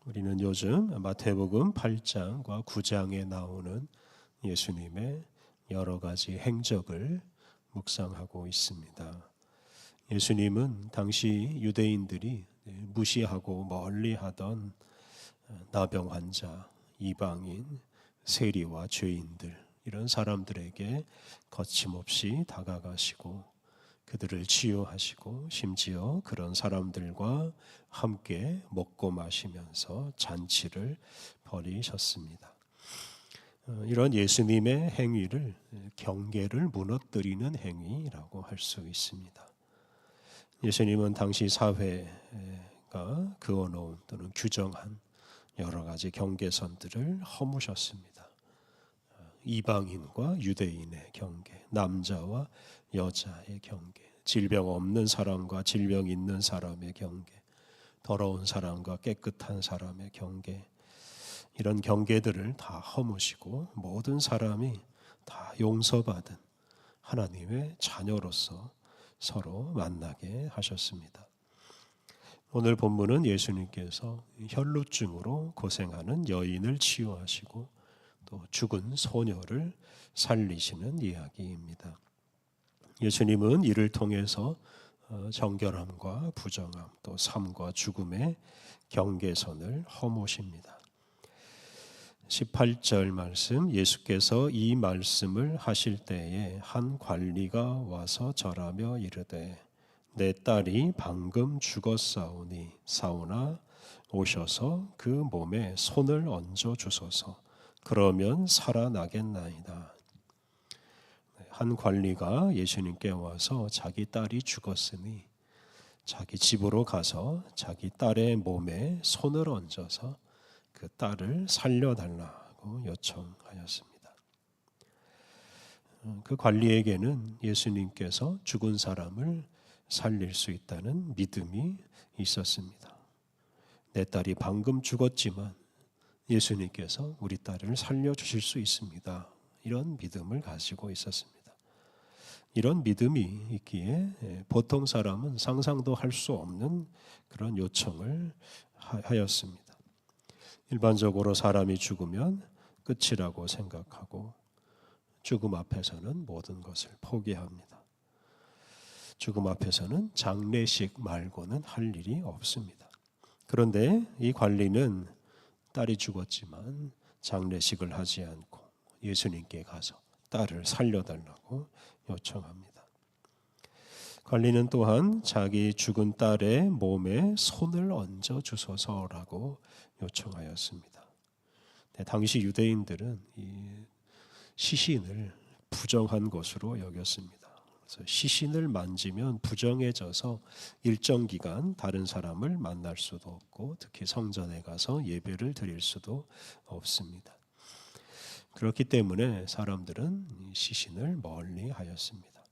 우리는 요즘 마태복음 8장과 9장에 나오는 예수님의 여러 가지 행적을 묵상하고 있습니다. 예수님은 당시 유대인들이 무시하고 멀리하던 나병 환자, 이방인, 세리와 죄인들 이런 사람들에게 거침없이 다가가시고 그들을 치유하시고 심지어 그런 사람들과 함께 먹고 마시면서 잔치를 벌이셨습니다. 이런 예수님의 행위를 경계를 무너뜨리는 행위라고 할 수 있습니다. 예수님은 당시 사회가 그어놓은 또는 규정한 여러 가지 경계선들을 허무셨습니다. 이방인과 유대인의 경계, 남자와 여자의 경계, 질병 없는 사람과 질병 있는 사람의 경계, 더러운 사람과 깨끗한 사람의 경계, 이런 경계들을 다 허무시고 모든 사람이 다 용서받은 하나님의 자녀로서 서로 만나게 하셨습니다. 오늘 본문은 예수님께서 혈루증으로 고생하는 여인을 치유하시고 또 죽은 소녀를 살리시는 이야기입니다. 예수님은 이를 통해서 정결함과 부정함 또 삶과 죽음의 경계선을 허무십니다. 18절 말씀, 예수께서 이 말씀을 하실 때에 한 관리가 와서 절하며 이르되 내 딸이 방금 죽었사오니 사오나 오셔서 그 몸에 손을 얹어 주소서. 그러면 살아나겠나이다. 한 관리가 예수님께 와서 자기 딸이 죽었으니 자기 집으로 가서 자기 딸의 몸에 손을 얹어서 그 딸을 살려달라고 요청하였습니다. 그 관리에게는 예수님께서 죽은 사람을 살릴 수 있다는 믿음이 있었습니다. 내 딸이 방금 죽었지만 예수님께서 우리 딸을 살려주실 수 있습니다. 이런 믿음을 가지고 있었습니다. 이런 믿음이 있기에 보통 사람은 상상도 할 수 없는 그런 요청을 하였습니다. 일반적으로 사람이 죽으면 끝이라고 생각하고 죽음 앞에서는 모든 것을 포기합니다. 죽음 앞에서는 장례식 말고는 할 일이 없습니다. 그런데 이 관리는 딸이 죽었지만 장례식을 하지 않고 예수님께 가서 딸을 살려달라고 요청합니다. 관리는 또한 자기 죽은 딸의 몸에 손을 얹어 주소서라고 요청하였습니다. 당시 유대인들은 이 시신을 부정한 것으로 여겼습니다. 그래서 시신을 만지면 부정해져서 일정 기간 다른 사람을 만날 수도 없고 특히 성전에 가서 예배를 드릴 수도 없습니다. 그렇기 때문에 사람들은 시신을 멀리 하였습니다.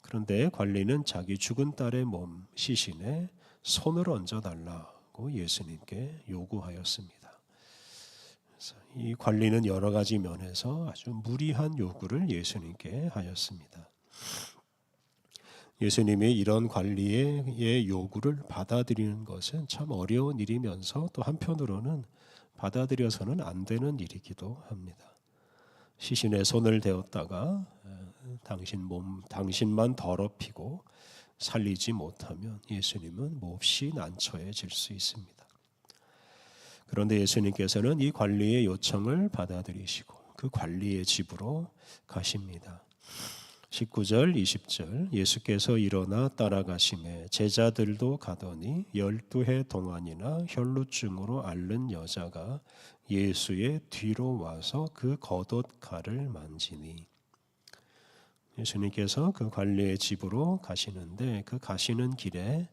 그런데 관리는 자기 죽은 딸의 몸 시신에 손을 얹어달라고 예수님께 요구하였습니다. 그래서 이 관리는 여러 가지 면에서 아주 무리한 요구를 예수님께 하였습니다. 예수님이 이런 관리의 요구를 받아들이는 것은 참 어려운 일이면서 또 한편으로는 받아들여서는 안 되는 일이기도 합니다. 시신에 손을 대었다가 당신만 더럽히고 살리지 못하면 예수님은 몹시 난처해질 수 있습니다. 그런데 예수님께서는 이 관리의 요청을 받아들이시고 그 관리의 집으로 가십니다. 19절 20절 예수께서 일어나 따라가시매 제자들도 가더니 12해 동안이나 혈루증으로 앓는 여자가 예수의 뒤로 와서 그 겉옷갈을 만지니 예수님께서 그 관리의 집으로 가시는데 그 가시는 길에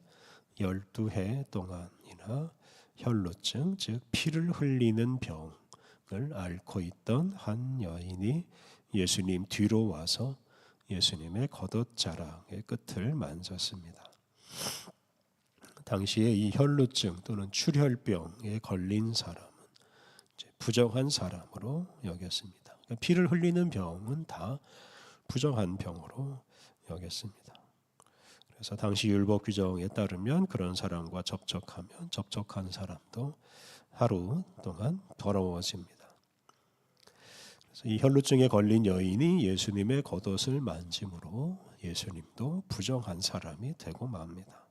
12해 동안이나 혈루증 즉 피를 흘리는 병을 앓고 있던 한 여인이 예수님 뒤로 와서 예수님의 겉옷자락의 끝을 만졌습니다. 당시에 이 혈루증 또는 출혈병에 걸린 사람은 부정한 사람으로 여겼습니다. 피를 흘리는 병은 다 부정한 병으로 여겼습니다. 그래서 당시 율법 규정에 따르면 그런 사람과 접촉하면 접촉한 사람도 하루 동안 더러워집니다. 그래서 이 혈루증에 걸린 여인이 예수님의 겉옷을 만짐으로 예수님도 부정한 사람이 되고 맙니다.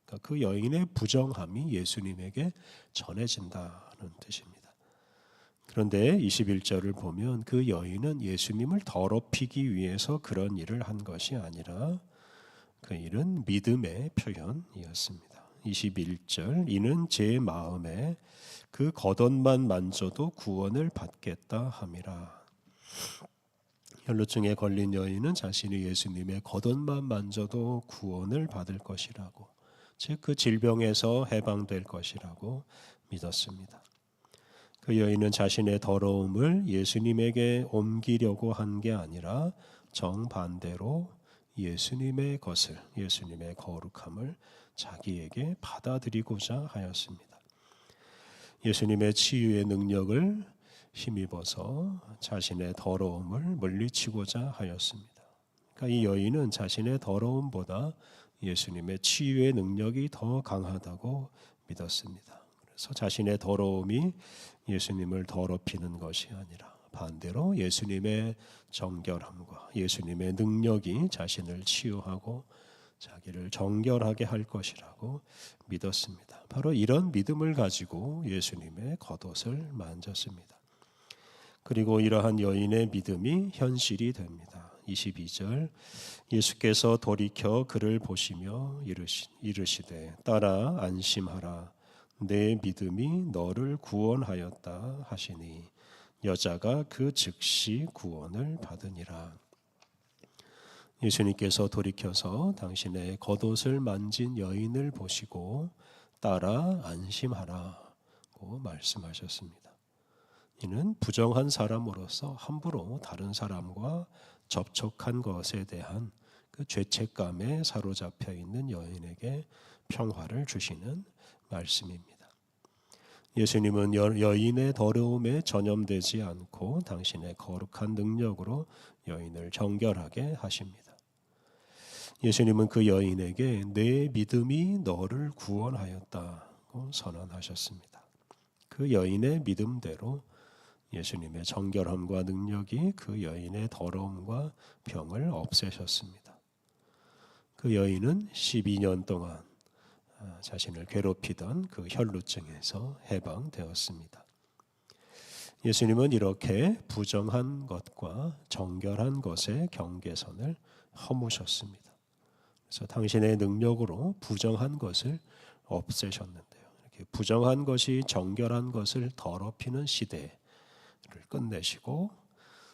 그러니까 그 여인의 부정함이 예수님에게 전해진다는 뜻입니다. 그런데 21절을 보면 그 여인은 예수님을 더럽히기 위해서 그런 일을 한 것이 아니라 그 일은 믿음의 표현이었습니다. 21절 이는 제 마음에 그 겉옷만 만져도 구원을 받겠다 함이라. 혈루증에 걸린 여인은 자신이 예수님의 겉옷만 만져도 구원을 받을 것이라고, 즉 그 질병에서 해방될 것이라고 믿었습니다. 그 여인은 자신의 더러움을 예수님에게 옮기려고 한 게 아니라 정반대로 예수님의 것을, 예수님의 거룩함을 자기에게 받아들이고자 하였습니다. 예수님의 치유의 능력을 힘입어서 자신의 더러움을 물리치고자 하였습니다. 그러니까 이 여인은 자신의 더러움보다 예수님의 치유의 능력이 더 강하다고 믿었습니다. 그래서 자신의 더러움이 예수님을 더럽히는 것이 아니라 반대로 예수님의 정결함과 예수님의 능력이 자신을 치유하고 자기를 정결하게 할 것이라고 믿었습니다. 바로 이런 믿음을 가지고 예수님의 겉옷을 만졌습니다. 그리고 이러한 여인의 믿음이 현실이 됩니다. 22절 예수께서 돌이켜 그를 보시며 이르시되 따라 안심하라 내 믿음이 너를 구원하였다 하시니 여자가 그 즉시 구원을 받으니라. 예수님께서 돌이켜서 당신의 겉옷을 만진 여인을 보시고 따라 안심하라고 말씀하셨습니다. 이는 부정한 사람으로서 함부로 다른 사람과 접촉한 것에 대한 그 죄책감에 사로잡혀 있는 여인에게 평화를 주시는 말씀입니다. 예수님은 여인의 더러움에 전염되지 않고 당신의 거룩한 능력으로 여인을 정결하게 하십니다. 예수님은 그 여인에게 내 믿음이 너를 구원하였다고 선언하셨습니다. 그 여인의 믿음대로 예수님의 정결함과 능력이 그 여인의 더러움과 병을 없애셨습니다. 그 여인은 12년 동안 자신을 괴롭히던 그 혈루증에서 해방되었습니다. 예수님은 이렇게 부정한 것과 정결한 것의 경계선을 허무셨습니다. 그래서 당신의 능력으로 부정한 것을 없애셨는데요. 이렇게 부정한 것이 정결한 것을 더럽히는 시대를 끝내시고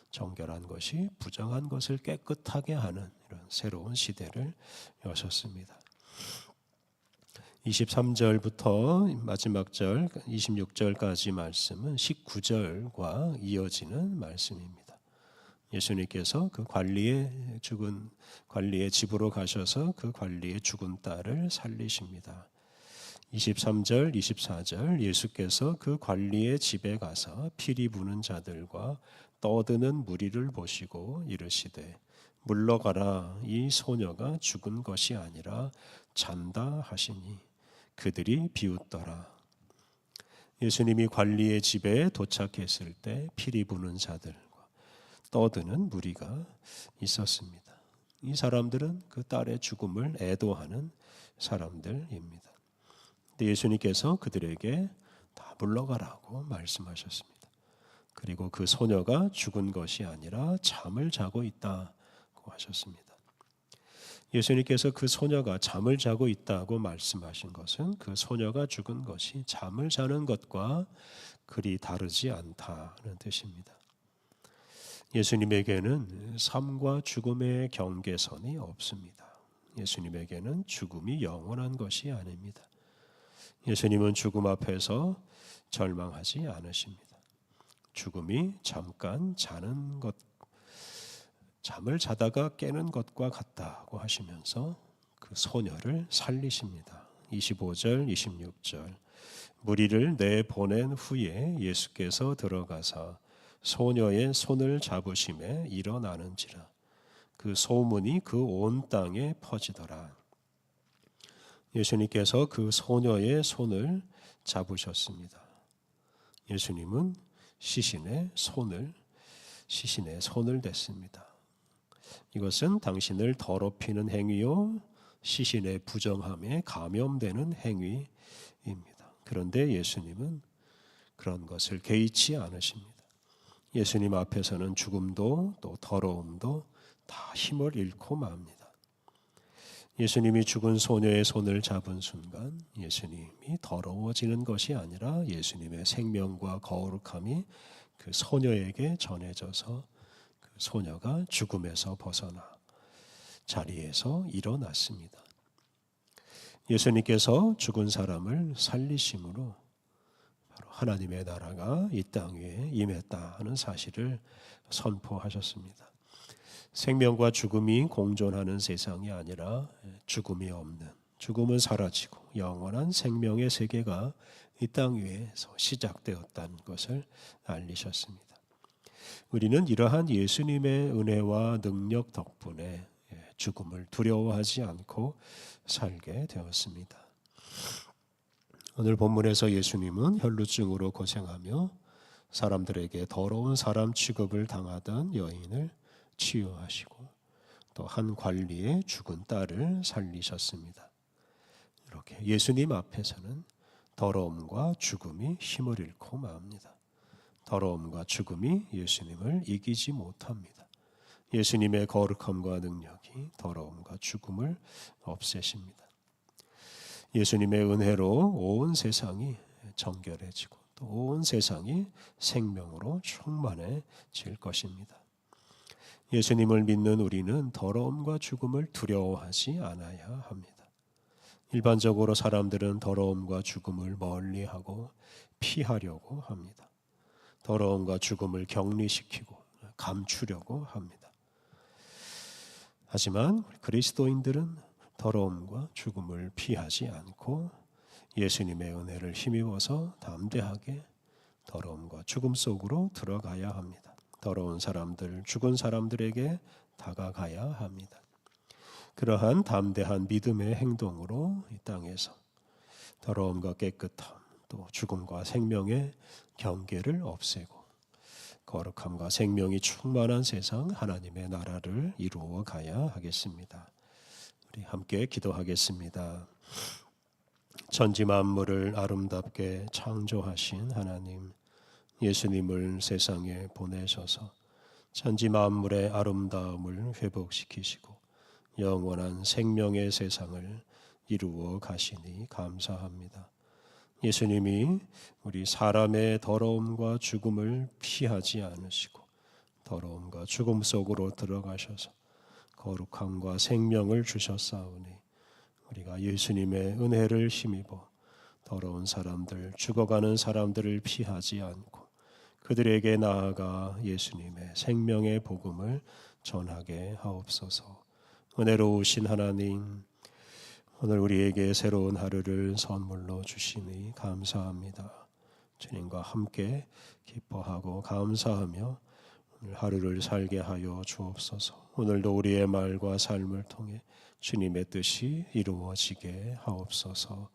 정결한 것이 부정한 것을 깨끗하게 하는 이런 새로운 시대를 여셨습니다. 23절부터 마지막 절 26절까지 말씀은 19절과 이어지는 말씀입니다. 예수님께서 그 관리의 집으로 가셔서 그 관리의 죽은 딸을 살리십니다. 23절, 24절 예수께서 그 관리의 집에 가서 피리 부는 자들과 떠드는 무리를 보시고 이르시되 물러가라 이 소녀가 죽은 것이 아니라 잔다 하시니 그들이 비웃더라. 예수님이 관리의 집에 도착했을 때 피리 부는 자들과 떠드는 무리가 있었습니다. 이 사람들은 그 딸의 죽음을 애도하는 사람들입니다. 근데 예수님께서 그들에게 다 물러가라고 말씀하셨습니다. 그리고 그 소녀가 죽은 것이 아니라 잠을 자고 있다고 하셨습니다. 예수님께서 그 소녀가 잠을 자고 있다고 말씀하신 것은 그 소녀가 죽은 것이 잠을 자는 것과 그리 다르지 않다는 뜻입니다. 예수님에게는 삶과 죽음의 경계선이 없습니다. 예수님에게는 죽음이 영원한 것이 아닙니다. 예수님은 죽음 앞에서 절망하지 않으십니다. 죽음이 잠깐 자는 것, 잠을 자다가 깨는 것과 같다고 하시면서 그 소녀를 살리십니다. 25절, 26절 무리를 내보낸 후에 예수께서 들어가서 소녀의 손을 잡으심에 일어나는지라 그 소문이 그 온 땅에 퍼지더라. 예수님께서 그 소녀의 손을 잡으셨습니다. 예수님은 시신의 손을 댔습니다. 이것은 당신을 더럽히는 행위요 시신의 부정함에 감염되는 행위입니다. 그런데 예수님은 그런 것을 개의치 않으십니다. 예수님 앞에서는 죽음도 또 더러움도 다 힘을 잃고 맙니다. 예수님이 죽은 소녀의 손을 잡은 순간 예수님이 더러워지는 것이 아니라 예수님의 생명과 거룩함이 그 소녀에게 전해져서 그 소녀가 죽음에서 벗어나 자리에서 일어났습니다. 예수님께서 죽은 사람을 살리심으로 바로 하나님의 나라가 이 땅 위에 임했다 하는 사실을 선포하셨습니다. 생명과 죽음이 공존하는 세상이 아니라 죽음이 없는, 죽음은 사라지고 영원한 생명의 세계가 이 땅 위에서 시작되었다는 것을 알리셨습니다. 우리는 이러한 예수님의 은혜와 능력 덕분에 죽음을 두려워하지 않고 살게 되었습니다. 오늘 본문에서 예수님은 혈루증으로 고생하며 사람들에게 더러운 사람 취급을 당하던 여인을 치유하시고 또 한 관리의 죽은 딸을 살리셨습니다. 이렇게 예수님 앞에서는 더러움과 죽음이 힘을 잃고 맙니다. 더러움과 죽음이 예수님을 이기지 못합니다. 예수님의 거룩함과 능력이 더러움과 죽음을 없애십니다. 예수님의 은혜로 온 세상이 정결해지고 또 온 세상이 생명으로 충만해질 것입니다. 예수님을 믿는 우리는 더러움과 죽음을 두려워하지 않아야 합니다. 일반적으로 사람들은 더러움과 죽음을 멀리하고 피하려고 합니다. 더러움과 죽음을 격리시키고 감추려고 합니다. 하지만 그리스도인들은 더러움과 죽음을 피하지 않고 예수님의 은혜를 힘입어서 담대하게 더러움과 죽음 속으로 들어가야 합니다. 더러운 사람들, 죽은 사람들에게 다가가야 합니다. 그러한 담대한 믿음의 행동으로 이 땅에서 더러움과 깨끗함, 또 죽음과 생명의 경계를 없애고 거룩함과 생명이 충만한 세상 하나님의 나라를 이루어 가야 하겠습니다. 우리 함께 기도하겠습니다. 천지 만물을 아름답게 창조하신 하나님, 예수님을 세상에 보내셔서 천지 만물의 아름다움을 회복시키시고 영원한 생명의 세상을 이루어 가시니 감사합니다. 예수님이 우리 사람의 더러움과 죽음을 피하지 않으시고 더러움과 죽음 속으로 들어가셔서 거룩함과 생명을 주셨사오니 우리가 예수님의 은혜를 힘입어 더러운 사람들, 죽어가는 사람들을 피하지 않고 그들에게 나아가 예수님의 생명의 복음을 전하게 하옵소서. 은혜로우신 하나님, 오늘 우리에게 새로운 하루를 선물로 주시니 감사합니다. 주님과 함께 기뻐하고 감사하며 오늘 하루를 살게 하여 주옵소서. 오늘도 우리의 말과 삶을 통해 주님의 뜻이 이루어지게 하옵소서.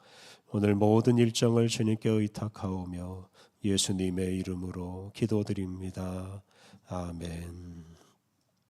오늘 모든 일정을 주님께 의탁하오며 예수님의 이름으로 기도드립니다. 아멘.